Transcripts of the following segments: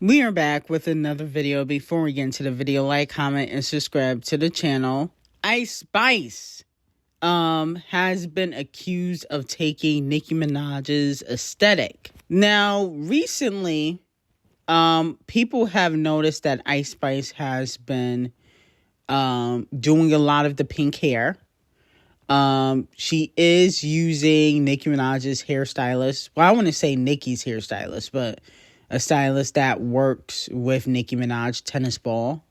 We are back with another video. Before we get into the video, like, comment, and subscribe to the channel. Icespxce has been accused of taking Nicki Minaj's aesthetic. Now, recently, people have noticed that Icespxce has been doing a lot of the pink hair. She is using Nicki Minaj's hairstylist. Well, I want to say Nicki's hairstylist, but a stylist that works with Nicki Minaj, Tennis Ball.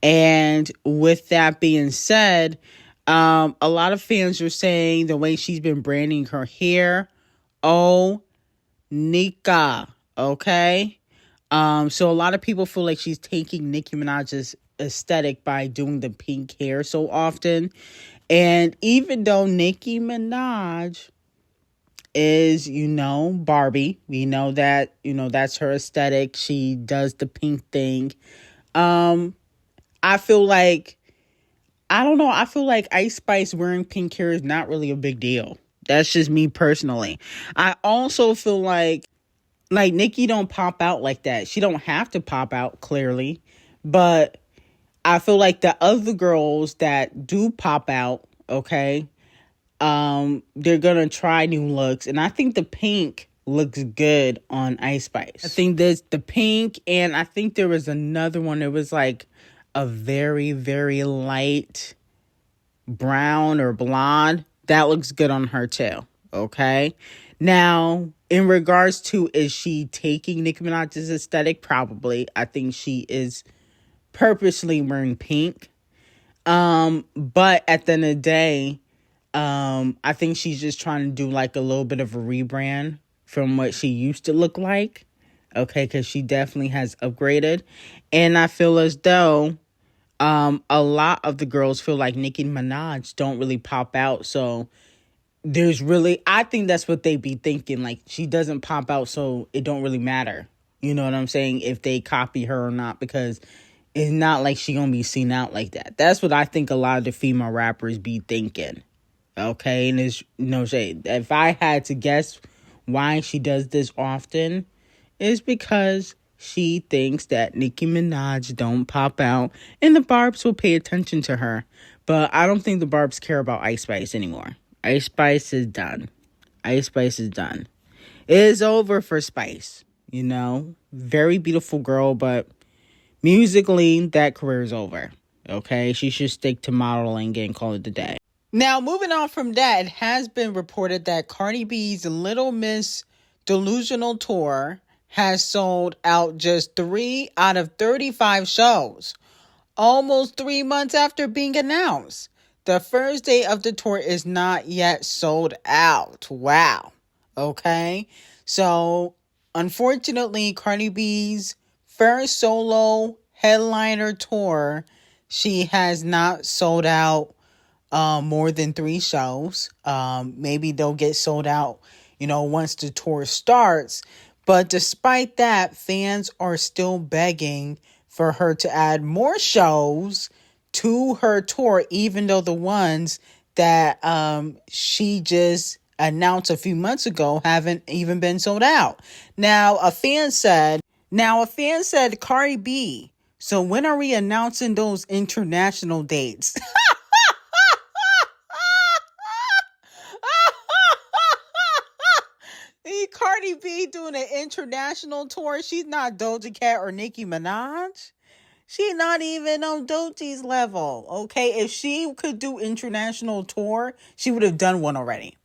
And with that being said, a lot of fans are saying the way she's been branding her hair, oh, Nika, okay? So a lot of people feel like she's taking Nicki Minaj's aesthetic by doing the pink hair so often. And even though Nicki Minaj is, Barbie, we know that, that's her aesthetic. She does the pink thing. I feel like Icespxce wearing pink hair is not really a big deal. That's just me personally. I also feel like Nicki don't pop out like that. She don't have to pop out, clearly. But I feel like the other girls that do pop out, okay, they're gonna try new looks. And I think the pink looks good on Icespxce. I think there's the pink, and I think there was another one. It was like a very, very light brown or blonde. That looks good on her too, okay? Now, in regards to, is she taking Nicki Minaj's aesthetic? Probably. I think she is purposely wearing pink. But at the end of the day, I think she's just trying to do like a little bit of a rebrand from what she used to look like. Okay, because she definitely has upgraded. And I feel as though a lot of the girls feel like Nicki Minaj don't really pop out. So I think that's what they be thinking. Like, she doesn't pop out, so it don't really matter. You know what I'm saying? If they copy her or not, because it's not like she gonna be seen out like that. That's what I think a lot of the female rappers be thinking. Okay, and there's no shade. If I had to guess why she does this often, is because she thinks that Nicki Minaj don't pop out and the Barbs will pay attention to her. But I don't think the Barbs care about Icespxce anymore. Icespxce is done. Icespxce is done. It is over for Spice. Very beautiful girl, but musically, that career is over. Okay, she should stick to modeling and call it a day. Now, moving on from that, it has been reported that Cardi B's Little Miss Delusional Tour has sold out just 3 out of 35 shows, almost 3 months after being announced. The first day of the tour is not yet sold out. Wow. Okay. So, unfortunately, Cardi B's first solo headliner tour, she has not sold out more than 3 shows. Maybe they'll get sold out, once the tour starts. But despite that, fans are still begging for her to add more shows to her tour, even though the ones that she just announced a few months ago haven't even been sold out. Now, a fan said, Cardi B, so when are we announcing those international dates? Cardi B doing an international tour. She's not Doja Cat or Nicki Minaj. She's not even on Doja's level. Okay, if she could do international tour, she would have done one already.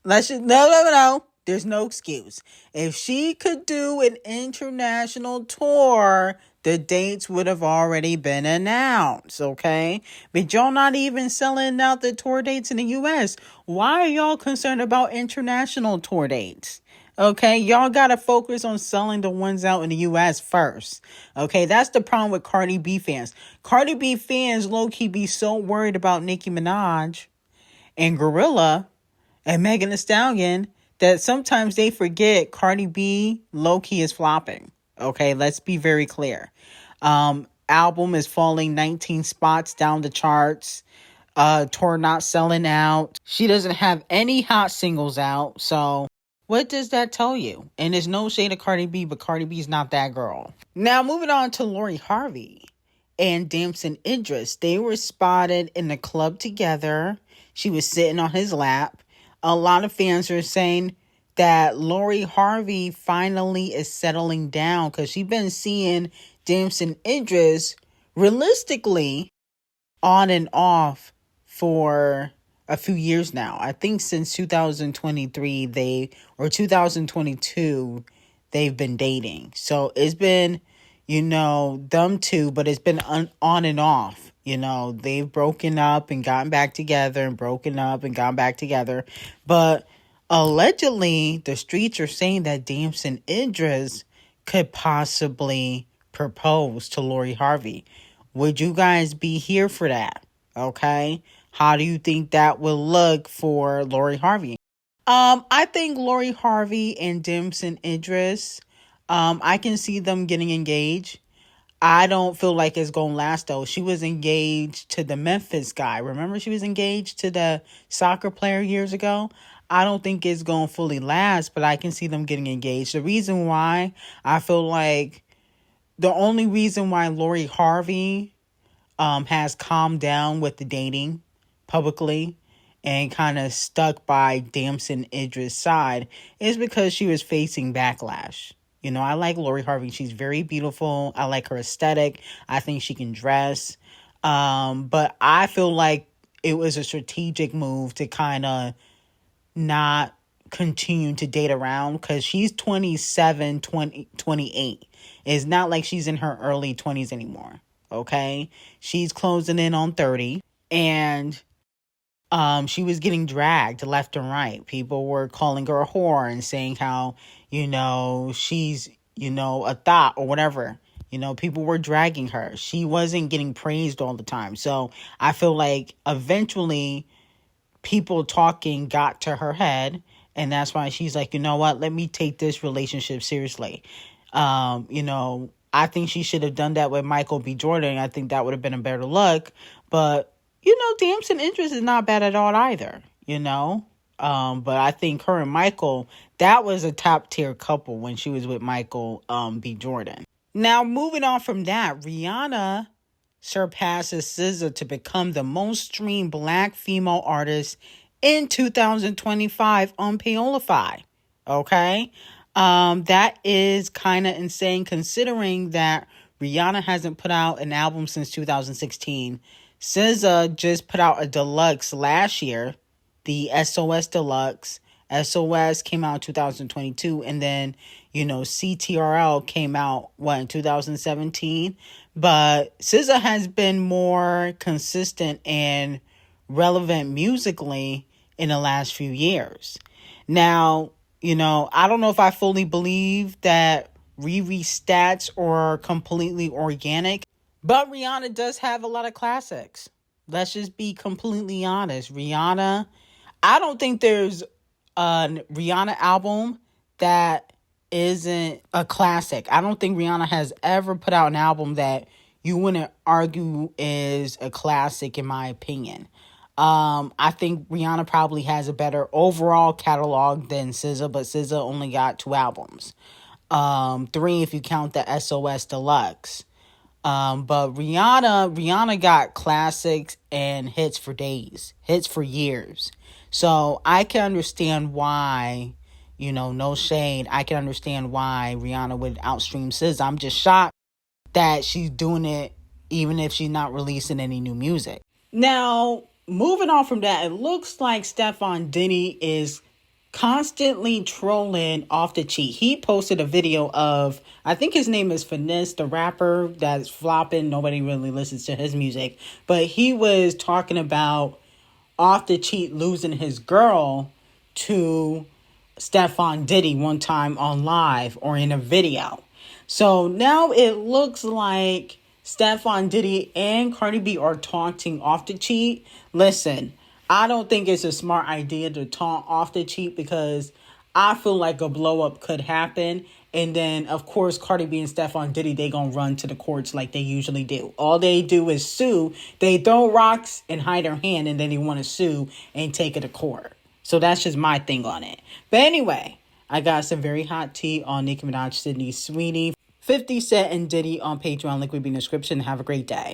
No. There's no excuse. If she could do an international tour, the dates would have already been announced, okay? But y'all not even selling out the tour dates in the U.S. Why are y'all concerned about international tour dates? Okay, y'all got to focus on selling the ones out in the U.S. first. Okay, that's the problem with Cardi B fans. Cardi B fans low-key be so worried about Nicki Minaj and Gorilla and Megan Thee Stallion that sometimes they forget Cardi B low-key is flopping. Okay, let's be very clear. Album is falling 19 spots down the charts. Tour not selling out. She doesn't have any hot singles out. So What does that tell you? And there's no shade of Cardi B, but Cardi B's not that girl. Now, moving on to Lori Harvey and Damson Idris. They were spotted in the club together. She was sitting on his lap. A lot of fans are saying that Lori Harvey finally is settling down because she's been seeing Damson Idris realistically on and off for a few years now. I think since 2023 or 2022 they've been dating. So it's been, them two, but it's been on and off. They've broken up and gotten back together and broken up and gotten back together. But allegedly, the streets are saying that Damson Idris could possibly propose to Lori Harvey. Would you guys be here for that? Okay. How do you think that will look for Lori Harvey? I think Lori Harvey and Damson Idris, I can see them getting engaged. I don't feel like it's going to last, though. She was engaged to the Memphis guy. Remember, she was engaged to the soccer player years ago? I don't think it's going to fully last, but I can see them getting engaged. The reason why, I feel like the only reason why Lori Harvey has calmed down with the dating publicly and kind of stuck by Damson Idris' side is because she was facing backlash. I like Lori Harvey. She's very beautiful. I like her aesthetic. I think she can dress. But I feel like it was a strategic move to kind of not continue to date around because she's 27, 28. It's not like she's in her early 20s anymore. Okay? She's closing in on 30. And she was getting dragged left and right. People were calling her a whore and saying how, she's, a thought or whatever. People were dragging her. She wasn't getting praised all the time. So I feel like eventually people talking got to her head. And that's why she's like, you know what? Let me take this relationship seriously. I think she should have done that with Michael B. Jordan. I think that would have been a better look. But Damson Idris is not bad at all either, But I think her and Michael, that was a top tier couple when she was with Michael B. Jordan. Now, moving on from that, Rihanna surpasses SZA to become the most streamed black female artist in 2025 on Paolify. Okay? That is kind of insane considering that Rihanna hasn't put out an album since 2016. SZA just put out a deluxe last year, the SOS Deluxe. SOS came out in 2022, and then, CTRL came out, in 2017? But SZA has been more consistent and relevant musically in the last few years. Now, I don't know if I fully believe that Riri's stats are completely organic. But Rihanna does have a lot of classics. Let's just be completely honest. Rihanna, I don't think there's a Rihanna album that isn't a classic. I don't think Rihanna has ever put out an album that you wouldn't argue is a classic, in my opinion. I think Rihanna probably has a better overall catalog than SZA, but SZA only got 2 albums. 3 if you count the SOS Deluxe. But Rihanna got classics and hits for days, hits for years. So I can understand why, no shade. I can understand why Rihanna would outstream SZA. I'm just shocked that she's doing it even if she's not releasing any new music. Now, moving on from that, it looks like STEF0N is constantly trolling Off the Cheat. He posted a video of, I think his name is Finesse, the rapper that's flopping. Nobody really listens to his music. But he was talking about Off the Cheat losing his girl to STEF0N one time on live or in a video. So now it looks like STEF0N and Cardi B are taunting Off the Cheat. Listen, I don't think it's a smart idea to taunt Off the Cheat because I feel like a blow up could happen. And then, of course, Cardi B and STEF0N, they gonna run to the courts like they usually do. All they do is sue. They throw rocks and hide their hand, and then they want to sue and take it to court. So that's just my thing on it. But anyway, I got some very hot tea on Nicki Minaj, Sydney Sweeney, 50 Cent, and Diddy on Patreon. Link will be in the description. Have a great day.